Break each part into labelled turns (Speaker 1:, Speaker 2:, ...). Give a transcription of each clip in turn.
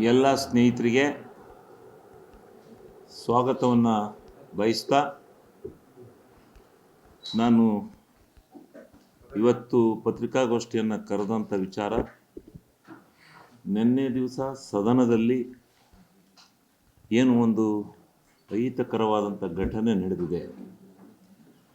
Speaker 1: ಎಲ್ಲ ಸ್ನೇಹಿತರಿಗೆ ಸ್ವಾಗತವನ್ನು ಬಯಸ್ತಾ ನಾನು ಇವತ್ತು ಪತ್ರಿಕಾಗೋಷ್ಠಿಯನ್ನು ಕರೆದಂಥ ವಿಚಾರ, ನಿನ್ನೆ ದಿವಸ ಸದನದಲ್ಲಿ ಏನು ಒಂದು ಅಹಿತಕರವಾದಂಥ ಘಟನೆ ನಡೆದಿದೆ.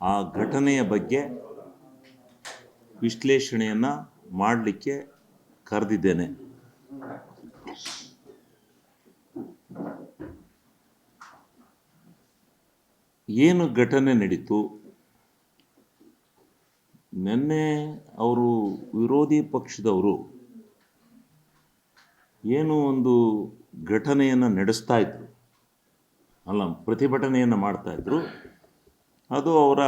Speaker 1: ಆ ಘಟನೆಯ ಬಗ್ಗೆ ವಿಶ್ಲೇಷಣೆಯನ್ನು ಮಾಡಲಿಕ್ಕೆ ಕರೆದಿದ್ದೇನೆ. ಏನು ಘಟನೆ ನಡೀತು? ನಿನ್ನೆ ಅವರು ವಿರೋಧಿ ಪಕ್ಷದವರು ಏನು ಒಂದು ಘಟನೆಯನ್ನು ನಡೆಸ್ತಾ ಇದ್ರು, ಪ್ರತಿಭಟನೆಯನ್ನು ಮಾಡ್ತಾಯಿದ್ರು. ಅದು ಅವರ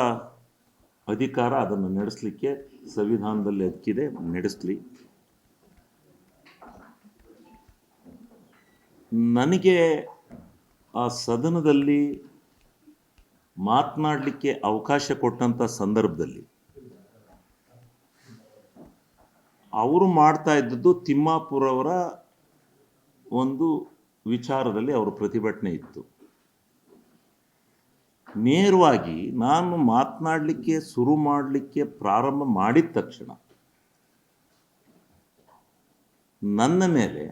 Speaker 1: ಅಧಿಕಾರ, ಅದನ್ನು ನಡೆಸಲಿಕ್ಕೆ ಸಂವಿಧಾನದಲ್ಲಿ ಹಕ್ಕಿದೆ, ನಡೆಸಲಿ. ನನಗೆ ಆ ಸದನದಲ್ಲಿ ಮಾತನಾಡಲಿಕ್ಕೆ ಅವಕಾಶ ಕೊಟ್ಟಂಥ ಸಂದರ್ಭದಲ್ಲಿ ಅವರು ಮಾಡ್ತಾ ಇದ್ದದ್ದು ತಿಮ್ಮಾಪುರ ಅವರ ಒಂದು ವಿಚಾರದಲ್ಲಿ ಅವರ ಪ್ರತಿಭಟನೆ ಇತ್ತು. ನೇರವಾಗಿ ನಾನು ಮಾತನಾಡಲಿಕ್ಕೆ ಶುರು ಮಾಡಲಿಕ್ಕೆ ಪ್ರಾರಂಭ ಮಾಡಿದ ತಕ್ಷಣ ನನ್ನ ಮೇಲೆ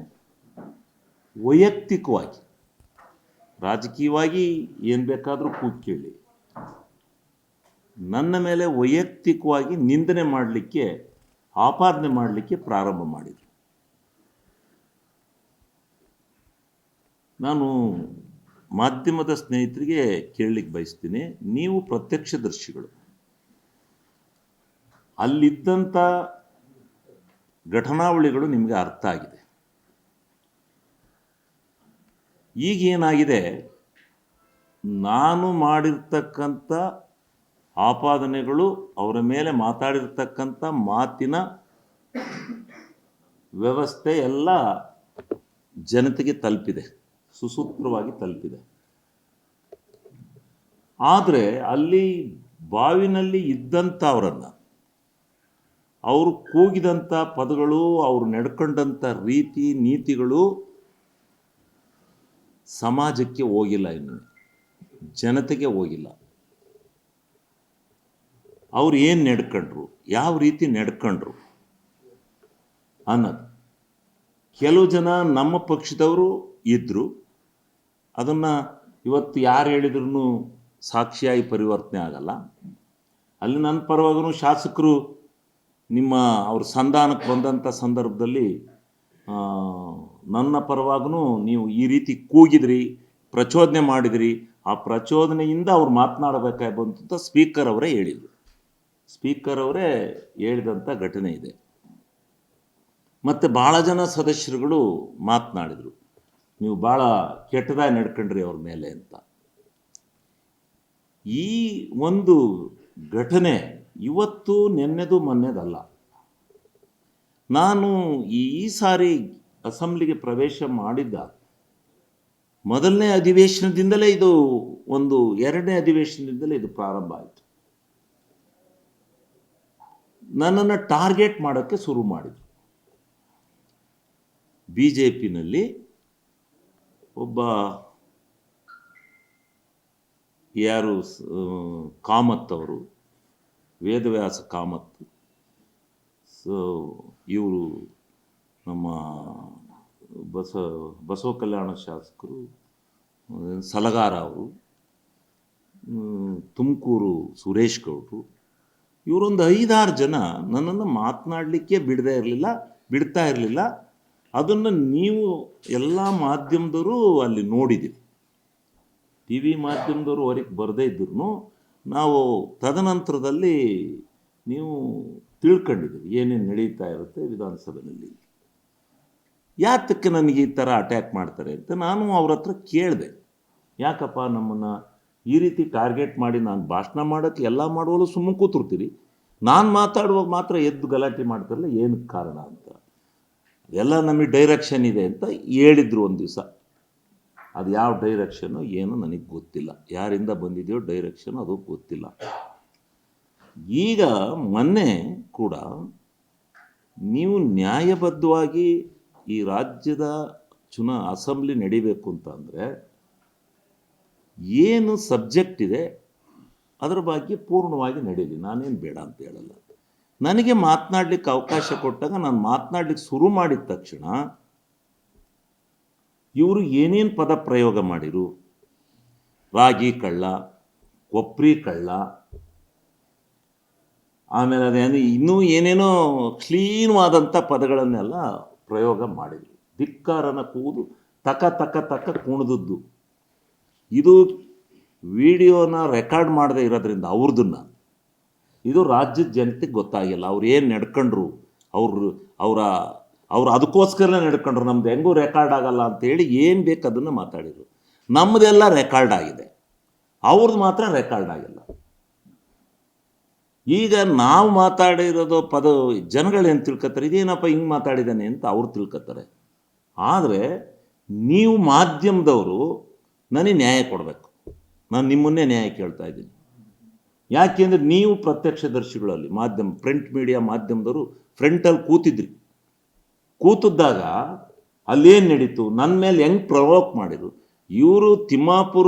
Speaker 1: ವೈಯಕ್ತಿಕವಾಗಿ, ರಾಜಕೀಯವಾಗಿ ಏನು ಬೇಕಾದರೂ ಕೂತ್ಕೇಳಿ, ನನ್ನ ಮೇಲೆ ವೈಯಕ್ತಿಕವಾಗಿ ನಿಂದನೆ ಮಾಡಲಿಕ್ಕೆ, ಆಪಾದನೆ ಮಾಡಲಿಕ್ಕೆ ಪ್ರಾರಂಭ ಮಾಡಿದರು. ನಾನು ಮಾಧ್ಯಮದ ಸ್ನೇಹಿತರಿಗೆ ಕೇಳಲಿಕ್ಕೆ ಬಯಸ್ತೀನಿ, ನೀವು ಪ್ರತ್ಯಕ್ಷದರ್ಶಿಗಳು, ಅಲ್ಲಿದ್ದಂಥ ಘಟನಾವಳಿಗಳು ನಿಮಗೆ ಅರ್ಥ ಆಗಿದೆ. ಈಗೇನಾಗಿದೆ, ನಾನು ಮಾಡಿರ್ತಕ್ಕಂಥ ಆಪಾದನೆಗಳು, ಅವರ ಮೇಲೆ ಮಾತಾಡಿರ್ತಕ್ಕಂಥ ಮಾತಿನ ವ್ಯವಸ್ಥೆ ಎಲ್ಲ ಜನತೆಗೆ ತಲುಪಿದೆ, ಸುಸೂತ್ರವಾಗಿ ತಲುಪಿದೆ. ಆದರೆ ಅಲ್ಲಿ ಬಾವಿನಲ್ಲಿ ಇದ್ದಂಥವರನ್ನು, ಅವರು ಕೂಗಿದಂಥ ಪದಗಳು, ಅವರು ನಡ್ಕೊಂಡಂಥ ರೀತಿ ನೀತಿಗಳು ಸಮಾಜಕ್ಕೆ ಹೋಗಿಲ್ಲ, ಇನ್ನು ಜನತೆಗೆ ಹೋಗಿಲ್ಲ. ಅವ್ರು ಏನು ನಡ್ಕೊಂಡ್ರು, ಯಾವ ರೀತಿ ನಡ್ಕೊಂಡ್ರು ಅನ್ನೋದು. ಕೆಲವು ಜನ ನಮ್ಮ ಪಕ್ಷದವರು ಇದ್ದರು, ಅದನ್ನು ಇವತ್ತು ಯಾರು ಹೇಳಿದ್ರೂ ಸಾಕ್ಷಿಯಾಗಿ ಪರಿವರ್ತನೆ ಆಗಲ್ಲ. ಅಲ್ಲಿ ನನ್ನ ಪರವಾಗೂ ಶಾಸಕರು ನಿಮ್ಮ ಅವ್ರ ಸಂಧಾನಕ್ಕೆ ಬಂದಂಥ ಸಂದರ್ಭದಲ್ಲಿ ನನ್ನ ಪರವಾಗೂ ನೀವು ಈ ರೀತಿ ಕೂಗಿದ್ರಿ, ಪ್ರಚೋದನೆ ಮಾಡಿದ್ರಿ, ಆ ಪ್ರಚೋದನೆಯಿಂದ ಅವ್ರು ಮಾತನಾಡಬೇಕಾಗಿ ಬಂತು ಸ್ಪೀಕರ್ ಅವರೇ ಹೇಳಿದರು. ಸ್ಪೀಕರ್ ಅವರೇ ಹೇಳಿದಂಥ ಘಟನೆ ಇದೆ. ಮತ್ತು ಭಾಳ ಜನ ಸದಸ್ಯರುಗಳು ಮಾತನಾಡಿದರು, ನೀವು ಭಾಳ ಕೆಟ್ಟದಾಗಿ ನಡ್ಕೊಂಡ್ರಿ ಅವ್ರ ಮೇಲೆ ಅಂತ. ಈ ಒಂದು ಘಟನೆ ಇವತ್ತು ನೆನ್ನೆದು ಮೊನ್ನೆದಲ್ಲ. ನಾನು ಈ ಸಾರಿ ಅಸೆಂಬ್ಲಿಗೆ ಪ್ರವೇಶ ಮಾಡಿದ್ದ ಮೊದಲನೇ ಅಧಿವೇಶನದಿಂದಲೇ ಇದು ಒಂದು, ಎರಡನೇ ಅಧಿವೇಶನದಿಂದಲೇ ಇದು ಪ್ರಾರಂಭ ಆಯಿತು. ನನ್ನನ್ನು ಟಾರ್ಗೆಟ್ ಮಾಡೋಕ್ಕೆ ಶುರು ಮಾಡಿದರು. BJPನಲ್ಲಿ ಒಬ್ಬ ಯಾರು ಕಾಮತ್ ಅವರು, ವೇದವ್ಯಾಸ ಕಾಮತ್, ಇವರು ನಮ್ಮ ಬಸವ ಕಲ್ಯಾಣ ಶಾಸಕರು ಸಲಗಾರ ಅವರು, ತುಮಕೂರು ಸುರೇಶ್ ಗೌಡರು, ಇವರೊಂದು 5-6 ಜನ ನನ್ನನ್ನು ಮಾತನಾಡಲಿಕ್ಕೆ ಬಿಡ್ತಾ ಇರಲಿಲ್ಲ. ಅದನ್ನು ನೀವು ಎಲ್ಲ ಮಾಧ್ಯಮದವರು ಅಲ್ಲಿ ನೋಡಿದ್ದೀವಿ. TV ಮಾಧ್ಯಮದವರು ಹೊರಗೆ ಬರದೇ ಇದ್ರೂ ನಾವು ತದನಂತರದಲ್ಲಿ ನೀವು ತಿಳ್ಕೊಂಡಿದ್ದೀವಿ ಏನೇನು ನಡೀತಾ ಇರುತ್ತೆ ವಿಧಾನಸಭೆಯಲ್ಲಿ, ಯಾತಕ್ಕೆ ನನಗೆ ಈ ಥರ ಅಟ್ಯಾಕ್ ಮಾಡ್ತಾರೆ ಅಂತ. ನಾನು ಅವ್ರ ಹತ್ರ ಕೇಳಿದೆ, ಯಾಕಪ್ಪ ನಮ್ಮನ್ನು ಈ ರೀತಿ ಟಾರ್ಗೆಟ್ ಮಾಡಿ ನಾನು ಭಾಷಣ ಮಾಡೋಕ್ಕೆ ಎಲ್ಲ ಮಾಡುವಲ್ಲೂ ಸುಮ್ಮನೆ ಕೂತಿರ್ತೀರಿ, ನಾನು ಮಾತಾಡುವಾಗ ಮಾತ್ರ ಎದ್ದು ಗಲಾಟೆ ಮಾಡ್ತಾರಲ್ಲ, ಏನಕ್ಕೆ ಕಾರಣ ಅಂತ. ಎಲ್ಲ ನಮಗೆ ಡೈರೆಕ್ಷನ್ ಇದೆ ಅಂತ ಹೇಳಿದರು ಒಂದು ದಿವಸ. ಅದು ಯಾವ ಡೈರೆಕ್ಷನ್ನು ಏನು ನನಗೆ ಗೊತ್ತಿಲ್ಲ, ಯಾರಿಂದ ಬಂದಿದೆಯೋ ಡೈರೆಕ್ಷನ್ ಅದು ಗೊತ್ತಿಲ್ಲ. ಈಗ ಮೊನ್ನೆ ಕೂಡ ನೀವು ನ್ಯಾಯಬದ್ಧವಾಗಿ ಈ ರಾಜ್ಯದ ಅಸೆಂಬ್ಲಿ ನಡಿಬೇಕು ಅಂತ ಅಂದರೆ ಏನು ಸಬ್ಜೆಕ್ಟ್ ಇದೆ ಅದರ ಬಗ್ಗೆ ಪೂರ್ಣವಾಗಿ ನಡೀಲಿ, ನಾನೇನು ಬೇಡ ಅಂತ ಹೇಳಲ್ಲ. ನನಗೆ ಮಾತನಾಡಲಿಕ್ಕೆ ಅವಕಾಶ ಕೊಟ್ಟಾಗ ನಾನು ಮಾತನಾಡಲಿಕ್ಕೆ ಶುರು ಮಾಡಿದ ತಕ್ಷಣ ಇವರು ಏನೇನು ಪದ ಪ್ರಯೋಗ ಮಾಡಿರು, ರಾಗಿ ಕಳ್ಳ, ಕೊಪ್ರಿ ಕಳ್ಳ, ಆಮೇಲೆ ಅದೇನು ಇನ್ನೂ ಏನೇನೋ ಕ್ಲೀನ್ವಾದಂಥ ಪದಗಳನ್ನೆಲ್ಲ ಪ್ರಯೋಗ ಮಾಡಿದರು. ಧಿಕ್ಕಾರನ ಕೂದು ತಕ ತಕ ತಕ ಕುಣಿದದ್ದು. ಇದು ವಿಡಿಯೋನ ರೆಕಾರ್ಡ್ ಮಾಡದೇ ಇರೋದ್ರಿಂದ ಅವ್ರದನ್ನು ಇದು ರಾಜ್ಯದ ಜನತೆಗೆ ಗೊತ್ತಾಗಿಲ್ಲ. ಅವ್ರು ಏನು ನಡ್ಕೊಂಡ್ರು, ಅವ್ರು ಅದಕ್ಕೋಸ್ಕರನೇ ನಡ್ಕೊಂಡ್ರು. ನಮ್ದು ಹೆಂಗೂ ರೆಕಾರ್ಡ್ ಆಗಲ್ಲ ಅಂತೇಳಿ ಏನು ಬೇಕು ಅದನ್ನು ಮಾತಾಡಿದರು. ನಮ್ಮದೆಲ್ಲ ರೆಕಾರ್ಡ್ ಆಗಿದೆ, ಅವ್ರದ್ದು ಮಾತ್ರ ರೆಕಾರ್ಡ್ ಆಗಿಲ್ಲ. ಈಗ ನಾವು ಮಾತಾಡಿರೋದು ಪದ ಜನಗಳೇನು ತಿಳ್ಕೊತಾರೆ, ಇದೇನಪ್ಪ ಹಿಂಗೆ ಮಾತಾಡಿದ್ದಾನೆ ಅಂತ ಅವ್ರು ತಿಳ್ಕೊತಾರೆ. ಆದರೆ ನೀವು ಮಾಧ್ಯಮದವರು ನನಗೆ ನ್ಯಾಯ ಕೊಡಬೇಕು. ನಾನು ನಿಮ್ಮನ್ನೇ ನ್ಯಾಯ ಕೇಳ್ತಾ ಇದ್ದೀನಿ. ಯಾಕೆಂದರೆ ನೀವು ಪ್ರತ್ಯಕ್ಷದರ್ಶಿಗಳಲ್ಲಿ ಪ್ರಿಂಟ್ ಮೀಡಿಯಾ ಮಾಧ್ಯಮದವರು ಫ್ರಂಟಲ್ಲಿ ಕೂತಿದ್ದಾಗ ಅಲ್ಲೇನು ನಡೀತು, ನನ್ನ ಮೇಲೆ ಹೆಂಗೆ ಪ್ರವೋಕ್ ಮಾಡಿದ್ರು. ಇವರು ತಿಮ್ಮಾಪುರ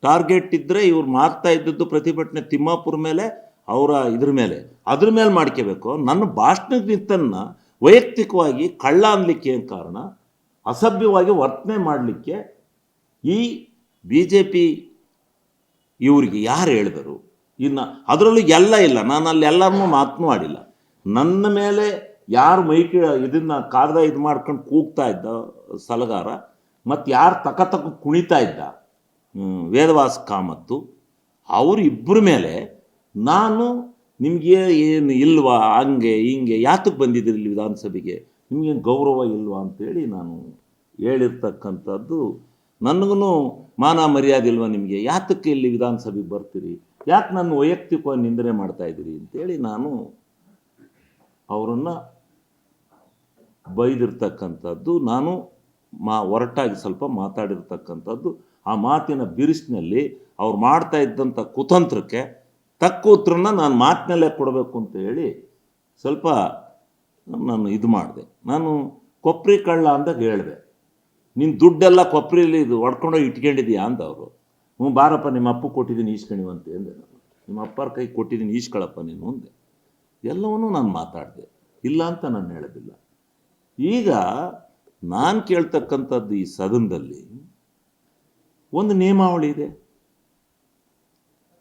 Speaker 1: ಟಾರ್ಗೆಟ್ ಇದ್ದರೆ ಇವ್ರು ಮಾಡ್ತಾ ಇದ್ದದ್ದು ಪ್ರತಿಭಟನೆ ತಿಮ್ಮಾಪುರ ಮೇಲೆ, ಅದ್ರ ಮೇಲೆ ಮಾಡ್ಕೋಬೇಕು. ನನ್ನ ಭಾಷಣಕ್ಕೆ ನಿಂತನ್ನ ವೈಯಕ್ತಿಕವಾಗಿ ಕಳ್ಳ ಅನ್ಲಿಕ್ಕೆ ಏನು ಕಾರಣ, ಅಸಭ್ಯವಾಗಿ ವರ್ತನೆ ಮಾಡಲಿಕ್ಕೆ ಈ BJP ಇವ್ರಿಗೆ ಯಾರು ಹೇಳಿದರು? ಇನ್ನು ಅದರಲ್ಲೂ ಎಲ್ಲ ಇಲ್ಲ, ನಾನು ಅಲ್ಲಿ ಎಲ್ಲರನ್ನೂ ಮಾತನಾಡಿಲ್ಲ. ನನ್ನ ಮೇಲೆ ಯಾರು ಇದನ್ನು ಕಾಗದ ಇದು ಮಾಡ್ಕೊಂಡು ಕೂಗ್ತಾ ಇದ್ದ ಸಲಗಾರ, ಮತ್ತು ಯಾರು ತಕ ಕುಣಿತಾ ಇದ್ದ ವೇದವಾಸ್ ಕಾಮತ್ತು, ಅವರಿಬ್ಬರ ಮೇಲೆ ನಾನು ನಿಮಗೆ ಏನು ಇಲ್ವಾ, ಹಂಗೆ ಹಿಂಗೆ ಯಾತಕ್ಕೆ ಬಂದಿದ್ದೀರಿ ಇಲ್ಲಿ ವಿಧಾನಸಭೆಗೆ, ನಿಮಗೇನು ಗೌರವ ಇಲ್ವಾ ಅಂತೇಳಿ ನಾನು ಹೇಳಿರ್ತಕ್ಕಂಥದ್ದು. ನನಗೂ ಮಾನ ಮರ್ಯಾದೆ ಇಲ್ವಾ ನಿಮಗೆ, ಯಾತಕ್ಕೆ ಇಲ್ಲಿ ವಿಧಾನಸಭೆಗೆ ಬರ್ತೀರಿ, ಯಾಕೆ ನನ್ನ ವೈಯಕ್ತಿಕವಾಗಿ ನಿಂದನೆ ಮಾಡ್ತಾ ಇದ್ದೀರಿ ಅಂತೇಳಿ ನಾನು ಅವರನ್ನು ಬೈದಿರ್ತಕ್ಕಂಥದ್ದು. ನಾನು ಹೊರಟಾಗಿ ಸ್ವಲ್ಪ ಮಾತಾಡಿರ್ತಕ್ಕಂಥದ್ದು. ಆ ಮಾತಿನ ಬಿರುಸಿನಲ್ಲಿ ಅವ್ರು ಮಾಡ್ತಾ ಇದ್ದಂಥ ಕುತಂತ್ರಕ್ಕೆ ತಕ್ಕ ಉತ್ತರನ ನಾನು ಮಾತಿನಲ್ಲೇ ಕೊಡಬೇಕು ಅಂತ ಹೇಳಿ ಸ್ವಲ್ಪ ನಾನು ಇದು ಮಾಡಿದೆ. ನಾನು ಕೊಪ್ರಿ ಕಳ್ಳ ಅಂದಾಗ ಹೇಳಿದೆ, ನೀನು ದುಡ್ಡೆಲ್ಲ ಕೊಪ್ರಿಲಿ ಇದು ಹೊಡ್ಕೊಂಡೋಗಿ ಇಟ್ಕೊಂಡಿದ್ದೀಯಾ ಅಂತ. ಅವರು ಬಾರಪ್ಪ ನಿಮ್ಮ ಅಪ್ಪ ಕೊಟ್ಟಿದ್ದೀನಿ ಈಸ್ಕಣಿವಂತೆ ಅಂದೆ. ನಾನು ನಿಮ್ಮ ಅಪ್ಪರ ಕೈ ಕೊಟ್ಟಿದ್ದೀನಿ ಈಸ್ಕೊಳಪ್ಪ ನೀನು ಅಂದೆ. ಎಲ್ಲವನ್ನೂ ನಾನು ಮಾತಾಡಿದೆ, ಇಲ್ಲ ಅಂತ ನಾನು ಹೇಳೋದಿಲ್ಲ. ಈಗ ನಾನು ಕೇಳ್ತಕ್ಕಂಥದ್ದು ಈ ಸದನದಲ್ಲಿ ಒಂದು ನಿಯಮಾವಳಿ ಇದೆ.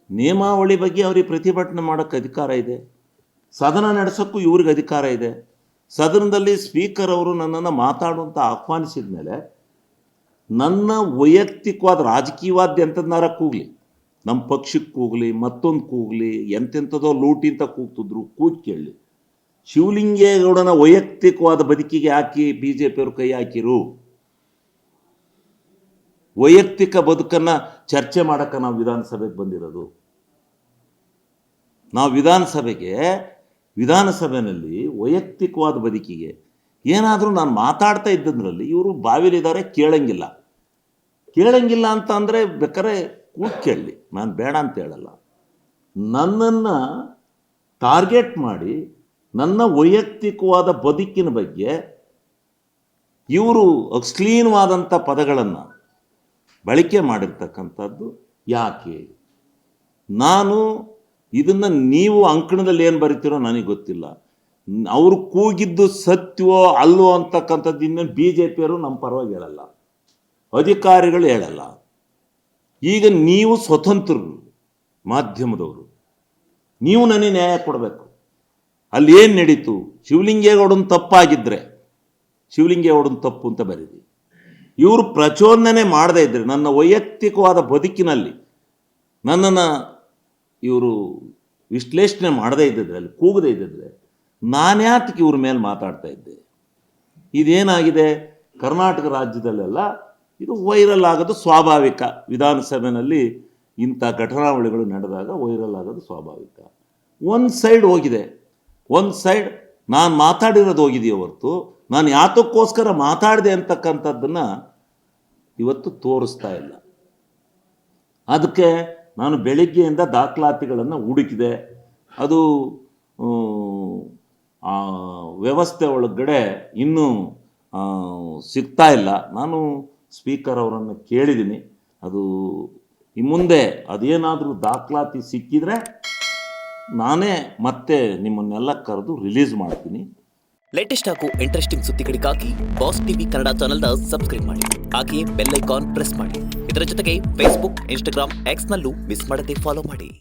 Speaker 1: ನಿಯಮಾವಳಿ ಬಗ್ಗೆ ಅವ್ರಿಗೆ ಪ್ರತಿಭಟನೆ ಮಾಡೋಕ್ಕೆ ಅಧಿಕಾರ ಇದೆ, ಸದನ ನಡೆಸೋಕ್ಕೂ ಇವ್ರಿಗೆ ಅಧಿಕಾರ ಇದೆ. ಸದನದಲ್ಲಿ ಸ್ಪೀಕರ್ ಅವರು ನನ್ನನ್ನು ಮಾತಾಡುವಂತ ಆಹ್ವಾನಿಸಿದ ಮೇಲೆ ನನ್ನ ವೈಯಕ್ತಿಕವಾದ ರಾಜಕೀಯವಾದ ಎಂಥದ್ನಾರ ಕೂಗಲಿ, ನಮ್ಮ ಪಕ್ಷಕ್ಕೆ ಕೂಗಲಿ, ಮತ್ತೊಂದು ಕೂಗಲಿ, ಎಂತೆಂಥದೋ ಲೂಟಿ ಅಂತ ಕೂಗ್ತಿದ್ರು, ಕೂಗಿ ಕೇಳಲಿ. ಶಿವಲಿಂಗೇಗೌಡನ ವೈಯಕ್ತಿಕವಾದ ಬದುಕಿಗೆ ಹಾಕಿ BJP ಅವರು ಕೈ ಹಾಕಿರು. ವೈಯಕ್ತಿಕ ಬದುಕನ್ನು ಚರ್ಚೆ ಮಾಡೋಕ್ಕೆ ನಾವು ವಿಧಾನಸಭೆಗೆ ಬಂದಿರೋದು. ನಾವು ವಿಧಾನಸಭೆಯಲ್ಲಿ ವೈಯಕ್ತಿಕವಾದ ಬದುಕಿಗೆ ಏನಾದರೂ ನಾನು ಮಾತಾಡ್ತಾ ಇದ್ದದ್ರಲ್ಲಿ ಇವರು ಬಾವಿಲಿದ್ದಾರೆ, ಕೇಳಂಗಿಲ್ಲ ಅಂತ ಅಂದರೆ ಬೇಕಾದ್ರೆ ಕೂತ್ ಕೇಳಲಿ, ನಾನು ಬೇಡ ಅಂತ ಹೇಳಲ್ಲ. ನನ್ನನ್ನು ಟಾರ್ಗೆಟ್ ಮಾಡಿ ನನ್ನ ವೈಯಕ್ತಿಕವಾದ ಬದುಕಿನ ಬಗ್ಗೆ ಇವರು ಅಶ್ಲೀಲವಾದಂಥ ಪದಗಳನ್ನು ಬಳಕೆ ಮಾಡಿರ್ತಕ್ಕಂಥದ್ದು ಯಾಕೆ? ನಾನು ಇದನ್ನು ನೀವು ಅಂಕಣದಲ್ಲಿ ಏನು ಬರಿತೀರೋ ನನಗೆ ಗೊತ್ತಿಲ್ಲ. ಅವರು ಕೂಗಿದ್ದು ಸತ್ಯವೋ ಅಲ್ವೋ ಅಂತಕ್ಕಂಥದ್ದು ಇನ್ನು BJPಯವರು ನಮ್ಮ ಪರವಾಗಿ ಹೇಳಲ್ಲ, ಅಧಿಕಾರಿಗಳು ಹೇಳಲ್ಲ. ಈಗ ನೀವು ಸ್ವತಂತ್ರರು, ಮಾಧ್ಯಮದವರು, ನೀವು ನನಗೆ ನ್ಯಾಯ ಕೊಡಬೇಕು. ಅಲ್ಲಿ ಏನು ನಡೀತು, ಶಿವಲಿಂಗೇಗೌಡನ ತಪ್ಪಾಗಿದ್ದರೆ ಶಿವಲಿಂಗೇಗೌಡನ ತಪ್ಪು ಅಂತ ಬರೀರಿ. ಇವರು ಪ್ರಚೋದನೆ ಮಾಡದೇ ಇದ್ದರೆ, ನನ್ನ ವೈಯಕ್ತಿಕವಾದ ಬದುಕಿನಲ್ಲಿ ನನ್ನನ್ನು ಇವರು ವಿಶ್ಲೇಷಣೆ ಮಾಡದೇ ಇದ್ದಿದ್ರೆ, ಅಲ್ಲಿ ಕೂಗದೇ ಇದ್ದಿದ್ರೆ, ನಾನ್ಯಾತಕ್ಕೆ ಇವ್ರ ಮೇಲೆ ಮಾತಾಡ್ತಾ ಇದ್ದೆ? ಇದೇನಾಗಿದೆ, ಕರ್ನಾಟಕ ರಾಜ್ಯದಲ್ಲೆಲ್ಲ ಇದು ವೈರಲ್ ಆಗೋದು ಸ್ವಾಭಾವಿಕ. ವಿಧಾನಸಭೆಯಲ್ಲಿ ಇಂಥ ಘಟನಾವಳಿಗಳು ನಡೆದಾಗ ವೈರಲ್ ಆಗೋದು ಸ್ವಾಭಾವಿಕ. ಒಂದು ಸೈಡ್ ಹೋಗಿದೆ, ಒಂದು ಸೈಡ್ ನಾನು ಮಾತಾಡಿರೋದು ಹೋಗಿದೆಯೋ ಹೊರತು ನಾನು ಯಾತಕ್ಕೋಸ್ಕರ ಮಾತಾಡಿದೆ ಅಂತಕ್ಕಂಥದ್ದನ್ನು ಇವತ್ತು ತೋರಿಸ್ತಾ ಇಲ್ಲ. ಅದಕ್ಕೆ ನಾನು ಬೆಳಿಗ್ಗೆಯಿಂದ ದಾಖಲಾತಿಗಳನ್ನು ಹುಡುಕಿದೆ. ಅದು ವ್ಯವಸ್ಥೆ ಒಳಗಡೆ ಇನ್ನೂ ಸಿಗ್ತಾ ಇಲ್ಲ. ನಾನು ಸ್ಪೀಕರ್ ಅವರನ್ನು ಕೇಳಿದ್ದೀನಿ. ಅದು ಈ ಮುಂದೆ ಅದೇನಾದರೂ ದಾಖಲಾತಿ ಸಿಕ್ಕಿದರೆ ನಾನೇ ಮತ್ತೆ ನಿಮ್ಮನ್ನೆಲ್ಲ ಕರೆದು ರಿಲೀಸ್ ಮಾಡ್ತೀನಿ.
Speaker 2: ಲೇಟೆಸ್ಟ್ ಹಾಗೂ ಇಂಟ್ರೆಸ್ಟಿಂಗ್ ಸುದ್ದಿಗಳಿಗಾಗಿ ಬಾಸ್ ಟಿವಿ ಕನ್ನಡ ಚಾನೆಲ್ನ ಸಬ್ಸ್ಕ್ರೈಬ್ ಮಾಡಿ. ಹಾಗೆಯೇ ಬೆಲ್ ಐಕಾನ್ ಪ್ರೆಸ್ ಮಾಡಿ. ಇದರ ಜೊತೆಗೆ ಫೇಸ್ಬುಕ್, ಇನ್ಸ್ಟಾಗ್ರಾಮ್, ಎಕ್ಸ್ನಲ್ಲೂ ಮಿಸ್ ಮಾಡದೆ ಫಾಲೋ ಮಾಡಿ.